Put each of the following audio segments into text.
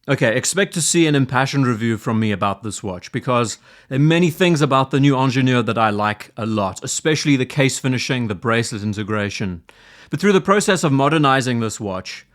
Okay, expect to see an impassioned review from me about this watch because there are many things about the new Ingenieur that I like a lot, especially the case finishing, the bracelet integration. But through the process of modernizing this watch,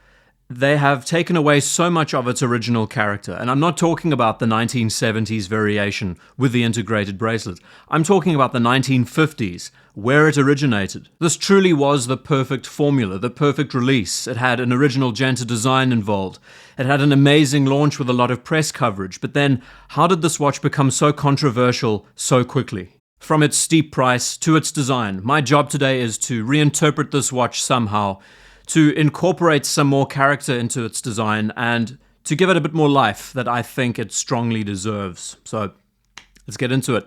they have taken away so much of its original character. And I'm not talking about the 1970s variation with the integrated bracelet. I'm talking about the 1950s, where it originated. This truly was the perfect formula, the perfect release. It had an original Genta design involved. It had an amazing launch with a lot of press coverage. But then, how did this watch become so controversial so quickly? From its steep price to its design, my job today is to reinterpret this watch somehow, to incorporate some more character into its design, and to give it a bit more life that I think it strongly deserves. So, let's get into it.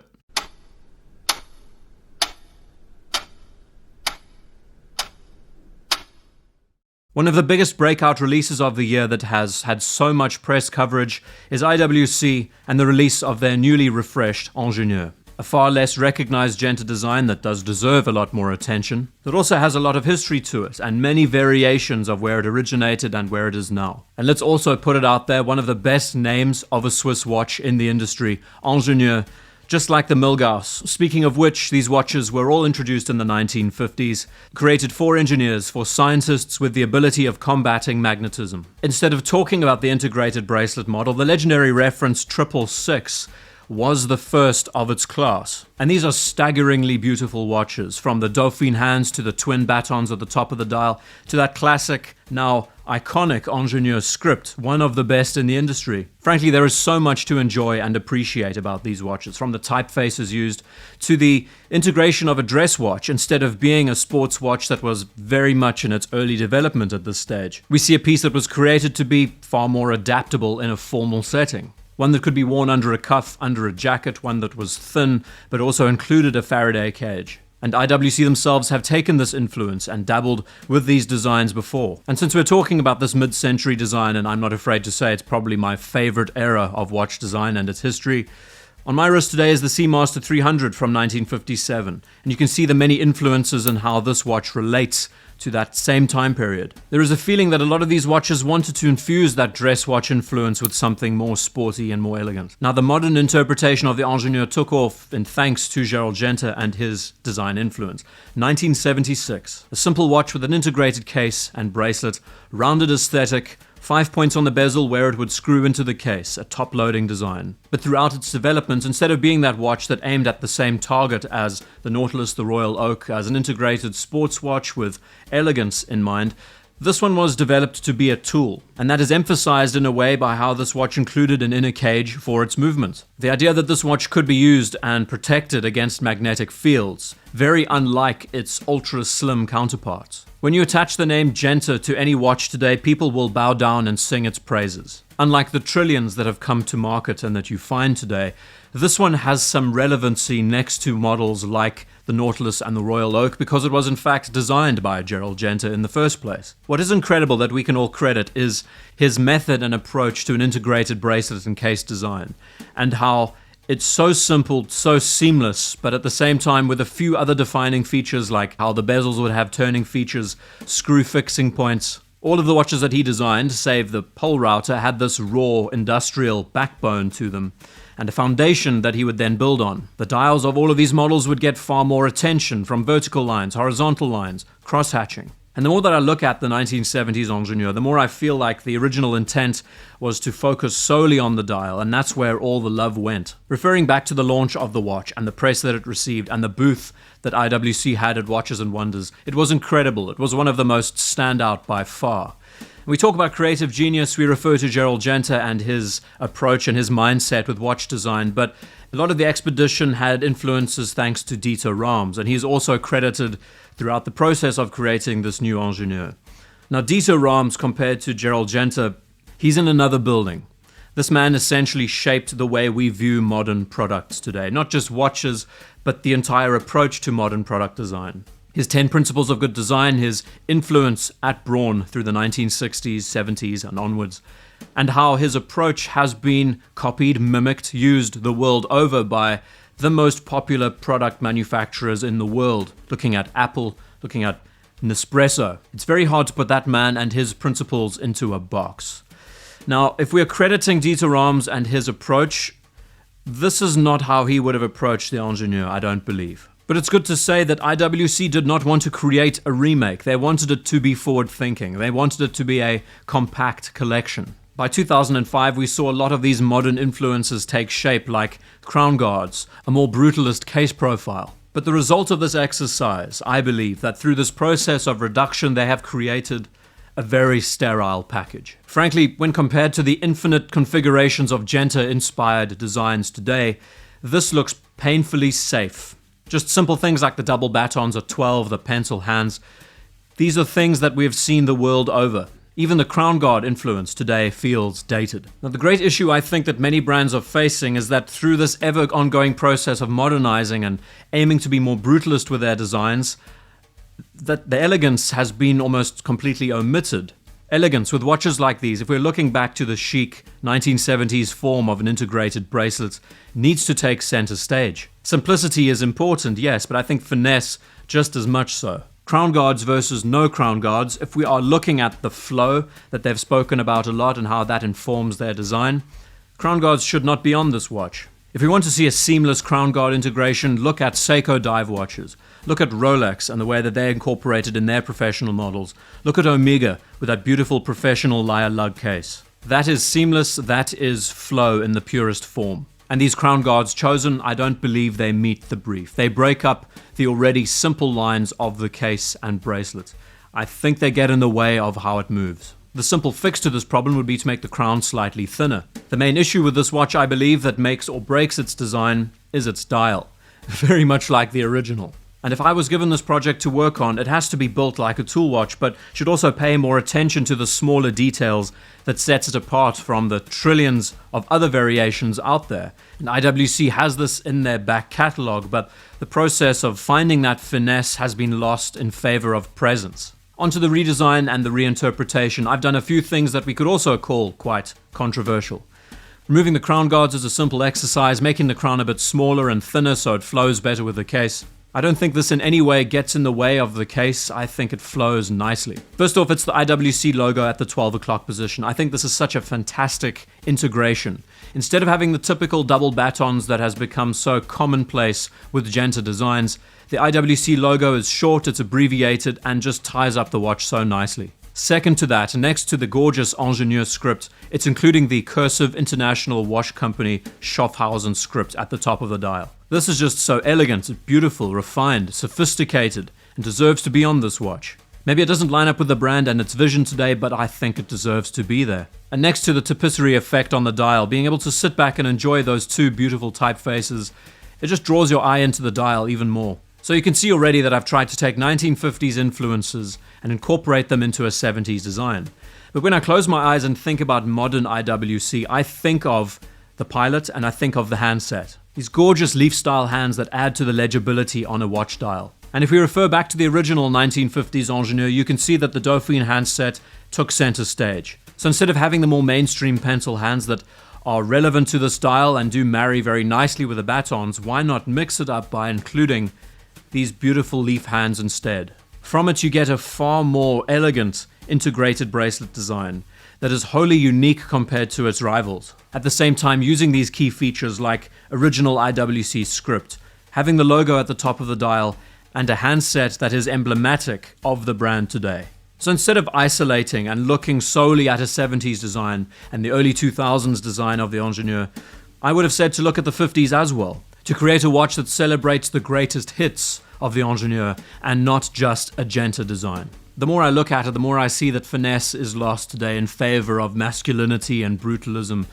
One of the biggest breakout releases of the year that has had so much press coverage is IWC and the release of their newly refreshed Ingenieur. A far less recognized Genta design that does deserve a lot more attention, that also has a lot of history to it and many variations of where it originated and where it is now. And let's also put it out there, one of the best names of a Swiss watch in the industry, Ingenieur, just like the Milgauss. Speaking of which, these watches were all introduced in the 1950s, created for engineers, for scientists with the ability of combating magnetism. Instead of talking about the integrated bracelet model, the legendary reference 666 was the first of its class. And these are staggeringly beautiful watches, from the Dauphine hands to the twin batons at the top of the dial, to that classic, now iconic Ingenieur script, one of the best in the industry. Frankly, there is so much to enjoy and appreciate about these watches, from the typefaces used to the integration of a dress watch instead of being a sports watch that was very much in its early development at this stage. We see a piece that was created to be far more adaptable in a formal setting. One that could be worn under a cuff, under a jacket, one that was thin, but also included a Faraday cage. And IWC themselves have taken this influence and dabbled with these designs before. And since we're talking about this mid-century design, and I'm not afraid to say it's probably my favorite era of watch design and its history, on my wrist today is the Seamaster 300 from 1957. And you can see the many influences and how this watch relates to that same time period. There is a feeling that a lot of these watches wanted to infuse that dress watch influence with something more sporty and more elegant. Now, the modern interpretation of the Ingenieur took off in thanks to Gerald Genta and his design influence. 1976, a simple watch with an integrated case and bracelet, rounded aesthetic, 5 points on the bezel where it would screw into the case, a top-loading design. But throughout its development, instead of being that watch that aimed at the same target as the Nautilus, the Royal Oak, as an integrated sports watch with elegance in mind, this one was developed to be a tool, and that is emphasized in a way by how this watch included an inner cage for its movement. The idea that this watch could be used and protected against magnetic fields, very unlike its ultra-slim counterparts. When you attach the name Genta to any watch today, people will bow down and sing its praises. Unlike the trillions that have come to market and that you find today, this one has some relevancy next to models like the Nautilus and the Royal Oak because it was in fact designed by Gerald Genta in the first place. What is incredible that we can all credit is his method and approach to an integrated bracelet and case design, and how it's so simple, so seamless, but at the same time with a few other defining features like how the bezels would have turning features, screw fixing points. All of the watches that he designed, save the pole router, had this raw industrial backbone to them and a foundation that he would then build on. The dials of all of these models would get far more attention from vertical lines, horizontal lines, cross-hatching. And the more that I look at the 1970s Ingenieur, the more I feel like the original intent was to focus solely on the dial, and that's where all the love went. Referring back to the launch of the watch and the press that it received and the booth that IWC had at Watches and Wonders, it was incredible. It was one of the most standout by far. When we talk about creative genius, we refer to Gerald Genta and his approach and his mindset with watch design, but a lot of the expedition had influences thanks to Dieter Rams, and he's also credited throughout the process of creating this new Ingenieur. Now, Dieter Rams, compared to Gerald Genta, he's in another building. This man essentially shaped the way we view modern products today, not just watches, but the entire approach to modern product design. His 10 principles of good design, his influence at Braun through the 1960s, 70s, and onwards, and how his approach has been copied, mimicked, used the world over by the most popular product manufacturers in the world. Looking at Apple, looking at Nespresso. It's very hard to put that man and his principles into a box. Now, if we're crediting Dieter Rams and his approach, this is not how he would have approached the Ingenieur, I don't believe. But it's good to say that IWC did not want to create a remake. They wanted it to be forward-thinking. They wanted it to be a compact collection. By 2005, we saw a lot of these modern influences take shape, like crown guards, a more brutalist case profile. But the result of this exercise, I believe, that through this process of reduction, they have created a very sterile package. Frankly, when compared to the infinite configurations of Genta-inspired designs today, this looks painfully safe. Just simple things like the double batons or 12, the pencil hands. These are things that we have seen the world over. Even the crown guard influence today feels dated. Now, the great issue I think that many brands are facing is that through this ever ongoing process of modernizing and aiming to be more brutalist with their designs, that the elegance has been almost completely omitted. Elegance with watches like these, if we're looking back to the chic 1970s form of an integrated bracelet, needs to take center stage. Simplicity is important, yes, but I think finesse just as much so. Crown guards versus no crown guards, if we are looking at the flow that they've spoken about a lot and how that informs their design, crown guards should not be on this watch. If we want to see a seamless crown guard integration, look at Seiko dive watches. Look at Rolex and the way that they incorporated in their professional models. Look at Omega with that beautiful professional lyre lug case. That is seamless, that is flow in the purest form. And these crown guards chosen, I don't believe they meet the brief. They break up the already simple lines of the case and bracelet. I think they get in the way of how it moves. The simple fix to this problem would be to make the crown slightly thinner. The main issue with this watch, I believe, that makes or breaks its design is its dial. Very much like the original. And if I was given this project to work on, it has to be built like a tool watch, but should also pay more attention to the smaller details that sets it apart from the trillions of other variations out there. And IWC has this in their back catalogue, but the process of finding that finesse has been lost in favor of presence. Onto the redesign and the reinterpretation, I've done a few things that we could also call quite controversial. Removing the crown guards is a simple exercise, making the crown a bit smaller and thinner so it flows better with the case. I don't think this in any way gets in the way of the case. I think it flows nicely. First off, it's the IWC logo at the 12 o'clock position. I think this is such a fantastic integration. Instead of having the typical double batons that has become so commonplace with Genta designs, the IWC logo is short, it's abbreviated, and just ties up the watch so nicely. Second to that, next to the gorgeous Ingenieur script, it's including the cursive International Watch Company Schaffhausen script at the top of the dial. This is just so elegant, beautiful, refined, sophisticated, and deserves to be on this watch. Maybe it doesn't line up with the brand and its vision today, but I think it deserves to be there. And next to the tapisserie effect on the dial, being able to sit back and enjoy those two beautiful typefaces, it just draws your eye into the dial even more. So you can see already that I've tried to take 1950s influences and incorporate them into a 70s design. But when I close my eyes and think about modern IWC, I think of the pilot and I think of the handset. These gorgeous leaf-style hands that add to the legibility on a watch dial. And if we refer back to the original 1950s Ingenieur, you can see that the Dauphine handset took center stage. So instead of having the more mainstream pencil hands that are relevant to the style and do marry very nicely with the batons, why not mix it up by including these beautiful leaf hands instead? From it you get a far more elegant integrated bracelet design that is wholly unique compared to its rivals. At the same time, using these key features like original IWC script, having the logo at the top of the dial, and a handset that is emblematic of the brand today. So instead of isolating and looking solely at a 70s design and the early 2000s design of the Ingenieur, I would have said to look at the 50s as well, to create a watch that celebrates the greatest hits of the Ingenieur and not just a Genta design. The more I look at it, the more I see that finesse is lost today in favor of masculinity and brutalism.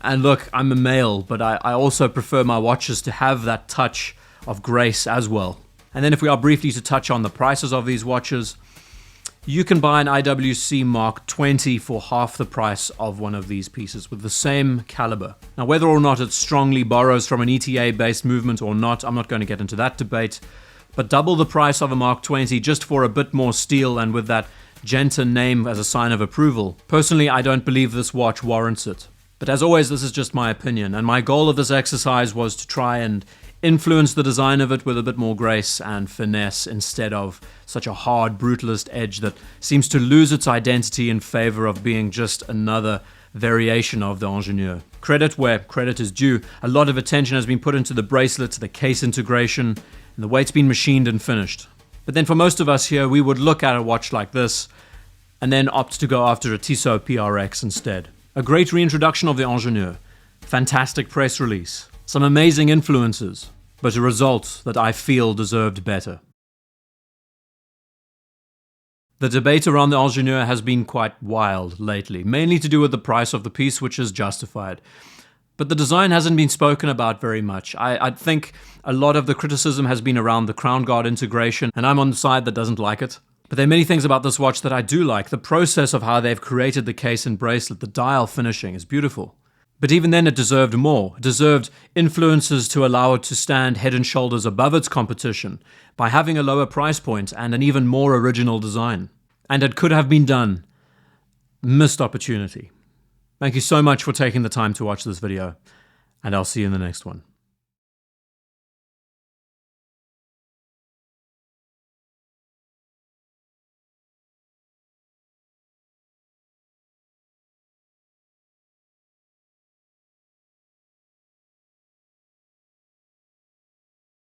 And look, I'm a male, but I also prefer my watches to have that touch of grace as well. And then if we are briefly to touch on the prices of these watches, you can buy an IWC Mark 20 for half the price of one of these pieces with the same caliber. Now, whether or not it strongly borrows from an ETA-based movement or not, I'm not going to get into that debate. But double the price of a Mark 20 just for a bit more steel and with that Genta name as a sign of approval. Personally, I don't believe this watch warrants it. But as always, this is just my opinion, and my goal of this exercise was to try and influence the design of it with a bit more grace and finesse instead of such a hard, brutalist edge that seems to lose its identity in favor of being just another variation of the Ingenieur. Credit where credit is due. A lot of attention has been put into the bracelet, the case integration, and the way it's been machined and finished. But then for most of us here, we would look at a watch like this and then opt to go after a Tissot PRX instead. A great reintroduction of the Ingenieur. Fantastic press release. Some amazing influences, but a result that I feel deserved better. The debate around the Ingenieur has been quite wild lately, mainly to do with the price of the piece, which is justified. But the design hasn't been spoken about very much. I think a lot of the criticism has been around the crown guard integration, and I'm on the side that doesn't like it. But there are many things about this watch that I do like. The process of how they've created the case and bracelet, the dial finishing is beautiful. But even then it deserved more. It deserved influences to allow it to stand head and shoulders above its competition by having a lower price point and an even more original design. And it could have been done. Missed opportunity. Thank you so much for taking the time to watch this video, and I'll see you in the next one.